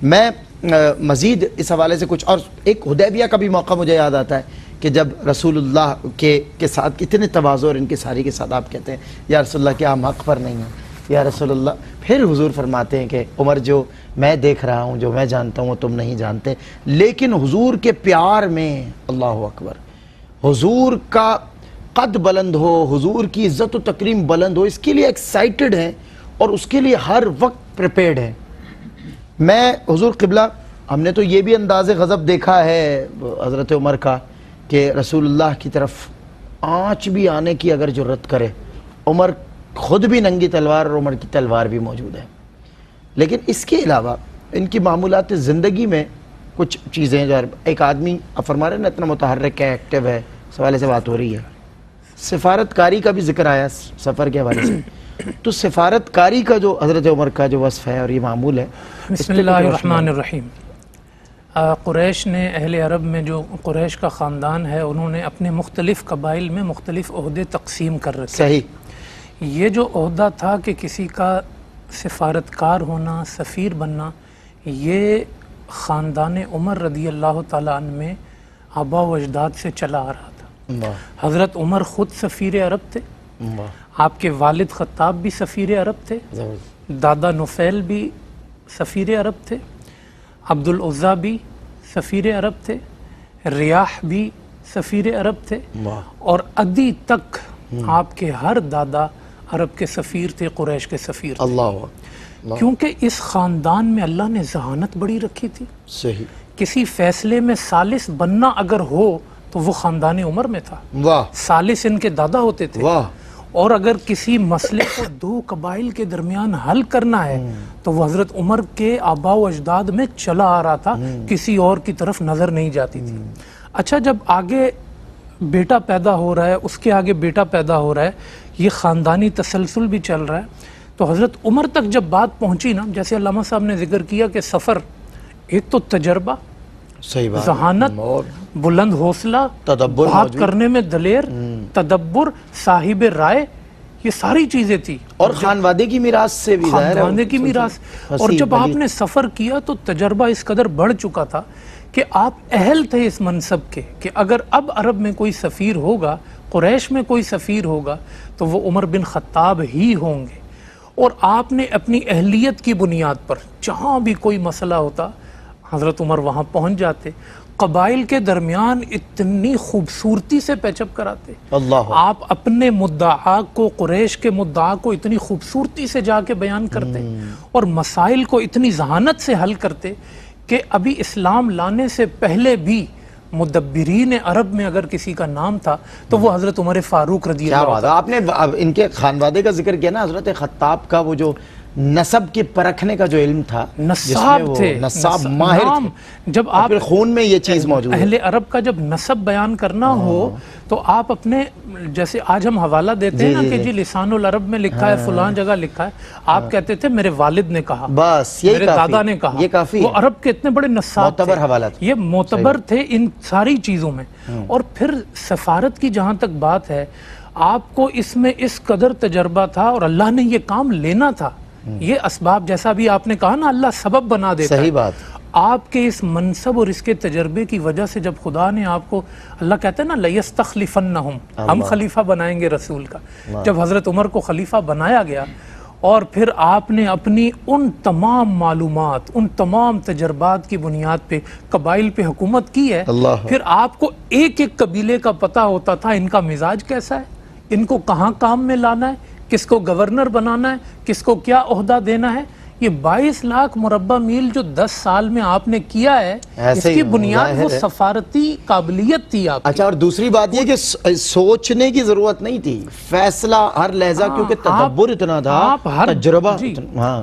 میں مزید اس حوالے سے کچھ اور ایک حدیبیہ کا بھی موقع مجھے یاد آتا ہے کہ جب رسول اللہ کے ساتھ اتنے تواضع اور انکساری کے ساتھ آپ کہتے ہیں یا رسول اللہ کیا ہم حق پر نہیں ہیں یا رسول اللہ، پھر حضور فرماتے ہیں کہ عمر جو میں دیکھ رہا ہوں جو میں جانتا ہوں وہ تم نہیں جانتے، لیکن حضور کے پیار میں اللہ اکبر حضور کا قد بلند ہو، حضور کی عزت و تکریم بلند ہو، اس کے لیے ایکسائٹڈ ہیں اور اس کے لیے ہر وقت پریپیئرڈ ہیں۔ میں حضور قبلہ ہم نے تو یہ بھی انداز غضب دیکھا ہے حضرت عمر کا کہ رسول اللہ کی طرف آنچ بھی آنے کی اگر جرت کرے، عمر خود بھی ننگی تلوار اور عمر کی تلوار بھی موجود ہے، لیکن اس کے علاوہ ان کی معمولات زندگی میں کچھ چیزیں جو ایک آدمی فرما رہے ہیں نا اتنا متحرک ہے، ایکٹیو ہے، اس حوالے سے بات ہو رہی ہے، سفارت کاری کا بھی ذکر آیا سفر کے حوالے سے، تو سفارت کاری کا جو حضرت عمر کا جو وصف ہے اور یہ معمول ہے، بسم اللہ الرحمن الرحیم۔ قریش نے، اہل عرب میں جو قریش کا خاندان ہے، انہوں نے اپنے مختلف قبائل میں مختلف عہدے تقسیم کر رکھے۔ صحیح۔ یہ جو عہدہ تھا کہ کسی کا سفارتکار ہونا، سفیر بننا، یہ خاندان عمر رضی اللہ تعالیٰ عنہ میں آبا و اجداد سے چلا آ رہا تھا۔ حضرت عمر خود سفیر عرب تھے، آپ کے والد خطاب بھی سفیر عرب تھے، دادا نفیل بھی سفیر عرب تھے، عبد العزیٰ بھی سفیر عرب تھے، ریاح بھی سفیر عرب تھے، اور عدی تک آپ کے ہر دادا عرب کے سفیر تھے، قریش کے سفیر تھے۔ اللہ، کیونکہ اس خاندان میں اللہ نے ذہانت بڑی رکھی تھی۔ صحیح۔ کسی فیصلے میں ثالث بننا اگر ہو تو وہ خاندان عمر میں تھا۔ واہ۔ ثالث ان کے دادا ہوتے تھے۔ واہ۔ اور اگر کسی مسئلے کو دو قبائل کے درمیان حل کرنا ہے تو وہ حضرت عمر کے آباء و اجداد میں چلا آ رہا تھا، کسی اور کی طرف نظر نہیں جاتی تھی۔ اچھا، جب آگے بیٹا پیدا ہو رہا ہے، اس کے آگے بیٹا پیدا ہو رہا ہے، یہ خاندانی تسلسل بھی چل رہا ہے، تو حضرت عمر تک جب بات پہنچی نا، جیسے علامہ صاحب نے ذکر کیا کہ سفر، ایک تو تجربہ، صحیح بات، ذہانت، بلند حوصلہ، تدبر، بات کرنے میں دلیر، تدبر، صاحب رائے، یہ ساری چیزیں تھی، اور خانوادے کی میراث سے بھی ظاہر ہے، خاندانے کی میراث۔ اور جب آپ نے سفر کیا تو تجربہ اس قدر بڑھ چکا تھا کہ آپ اہل تھے اس منصب کے کہ اگر اب عرب میں کوئی سفیر ہوگا، قریش میں کوئی سفیر ہوگا تو وہ عمر بن خطاب ہی ہوں گے، اور آپ نے اپنی اہلیت کی بنیاد پر جہاں بھی کوئی مسئلہ ہوتا حضرت عمر وہاں پہنچ جاتے، قبائل کے درمیان اتنی خوبصورتی سے پیچ اپ کراتے، اللہ، آپ اپنے مدعا کو، قریش کے مدعا کو اتنی خوبصورتی سے جا کے بیان کرتے اور مسائل کو اتنی ذہانت سے حل کرتے کہ ابھی اسلام لانے سے پہلے بھی مدبرین عرب میں اگر کسی کا نام تھا تو وہ حضرت عمر فاروق رضی اللہ عنہ۔ آپ نے ان کے خانوادے کا ذکر کیا نا، حضرت خطاب کا وہ جو نسب کے پرکھنے کا جو علم تھا، نصاب تھے، نصاب ماہر تھے، جب آپ خون میں یہ چیز موجود ہے۔ اہل عرب کا جب نسب بیان کرنا ہو تو آپ اپنے، جیسے آج ہم حوالہ دیتے ہیں نا کہ جی لسان العرب میں لکھا ہے، فلان جگہ لکھا ہے، آپ کہتے تھے میرے والد نے کہا، بس میرے دادا نے کہا، یہ کافی وہ عرب کے اتنے بڑے نصاب معتبر حوالہ تھے، یہ معتبر تھے ان ساری چیزوں میں۔ اور پھر سفارت کی جہاں تک بات ہے، آپ کو اس میں اس قدر تجربہ تھا اور اللہ نے یہ کام لینا تھا، یہ اسباب جیسا بھی آپ نے کہا نا، اللہ سبب بنا دیتا ہے۔ صحیح بات۔ آپ کے اس منصب اور اس کے تجربے کی وجہ سے جب خدا نے آپ کو، اللہ کہتا ہے نا لَيَسْتَخْلِفَنَّهُمْ، ہم خلیفہ بنائیں گے رسول کا، جب حضرت عمر کو خلیفہ بنایا گیا اور پھر آپ نے اپنی ان تمام معلومات، ان تمام تجربات کی بنیاد پہ قبائل پہ حکومت کی ہے، پھر آپ کو ایک ایک قبیلے کا پتہ ہوتا تھا ان کا مزاج کیسا ہے، ان کو کہاں کام میں لانا ہے، کس کو گورنر بنانا ہے، کس کو کیا عہدہ دینا ہے۔ یہ 22 لاکھ مربع میل جو 10 سال میں آپ نے کیا ہے، اس کی بنیاد وہ سفارتی قابلیت تھی آپ کی۔ اچھا، اور دوسری بات یہ کہ سوچنے کی ضرورت نہیں تھی، فیصلہ ہر لہجہ، کیونکہ تدبر اتنا تھا، تجربہ،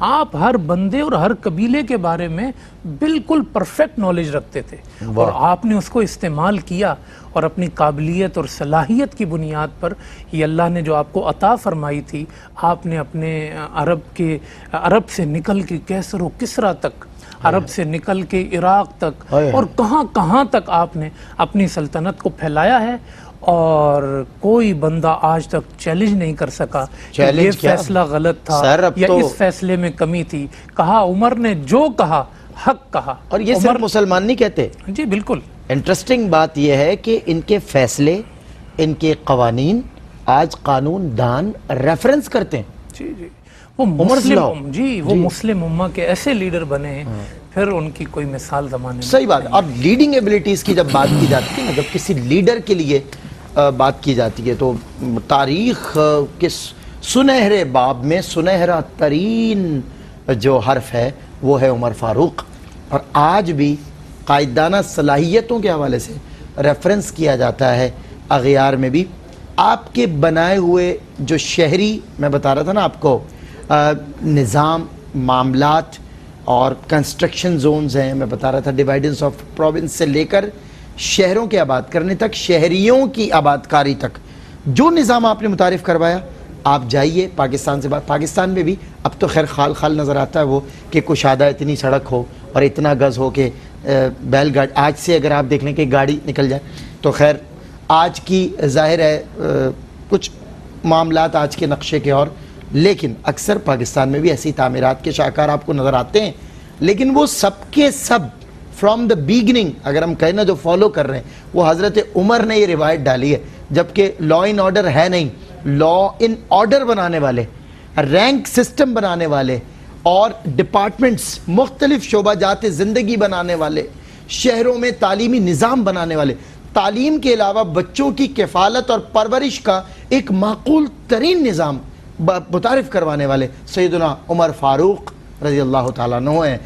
آپ ہر بندے اور ہر قبیلے کے بارے میں بالکل پرفیکٹ نالج رکھتے تھے، اور آپ نے اس کو استعمال کیا، اور اپنی قابلیت اور صلاحیت کی بنیاد پر یہ اللہ نے جو آپ کو عطا فرمائی تھی، آپ نے اپنے عرب سے نکل کے کیسر و کسرا تک، عرب سے نکل کے عراق تک، اور کہاں کہاں تک آپ نے اپنی سلطنت کو پھیلایا ہے، اور کوئی بندہ آج تک چیلنج نہیں کر سکا کہ یہ فیصلہ غلط تھا یا اس فیصلے میں کمی تھی۔ کہا عمر نے جو کہا حق کہا. اور یہ صرف مسلمان نہیں کہتے. جی بالکل. انٹرسٹنگ بات یہ ہے کہ ان کے فیصلے، ان کے قوانین آج قانون دان ریفرنس کرتے ہیں. جی جی وہ مسلم، جی وہ مسلم امہ کے ایسے لیڈر بنے ہیں، پھر ان کی کوئی مثال زمانے میں. صحیح بات. اور لیڈنگ ایبلٹیز کی جب بات کی جاتی ہے نا، جب کسی لیڈر کے لیے بات کی جاتی ہے، تو تاریخ کے سنہرے باب میں سنہرا ترین جو حرف ہے وہ ہے عمر فاروق. اور آج بھی قائدانہ صلاحیتوں کے حوالے سے ریفرنس کیا جاتا ہے اغیار میں بھی. آپ کے بنائے ہوئے جو شہری، میں بتا رہا تھا نا آپ کو، نظام، معاملات اور کنسٹرکشن زونز ہیں، میں بتا رہا تھا ڈیوائیڈنس آف پروونس سے لے کر شہروں کے آباد کرنے تک، شہریوں کی آباد کاری تک، جو نظام آپ نے متعارف کروایا. آپ جائیے پاکستان سے بات، پاکستان میں بھی اب تو خیر خال خال نظر آتا ہے وہ کہ کشادہ اتنی سڑک ہو اور اتنا گز ہو کہ بیل گاڑی، آج سے اگر آپ دیکھ لیں کہ گاڑی نکل جائے تو خیر آج کی ظاہر ہے کچھ معاملات آج کے نقشے کے، اور لیکن اکثر پاکستان میں بھی ایسی تعمیرات کے شاہکار آپ کو نظر آتے ہیں. لیکن وہ سب کے سب فرام دا بیگننگ اگر ہم کہیں نا جو فالو کر رہے ہیں، وہ حضرت عمر نے یہ روایت ڈالی ہے. جبکہ لا ان آرڈر ہے نہیں، لا ان آرڈر بنانے والے، رینک سسٹم بنانے والے اور ڈپارٹمنٹس، مختلف شعبہ جات زندگی بنانے والے، شہروں میں تعلیمی نظام بنانے والے، تعلیم کے علاوہ بچوں کی کفالت اور پرورش کا ایک معقول ترین نظام متعارف کروانے والے سیدنا عمر فاروق رضی اللہ تعالیٰ عنہ ہیں.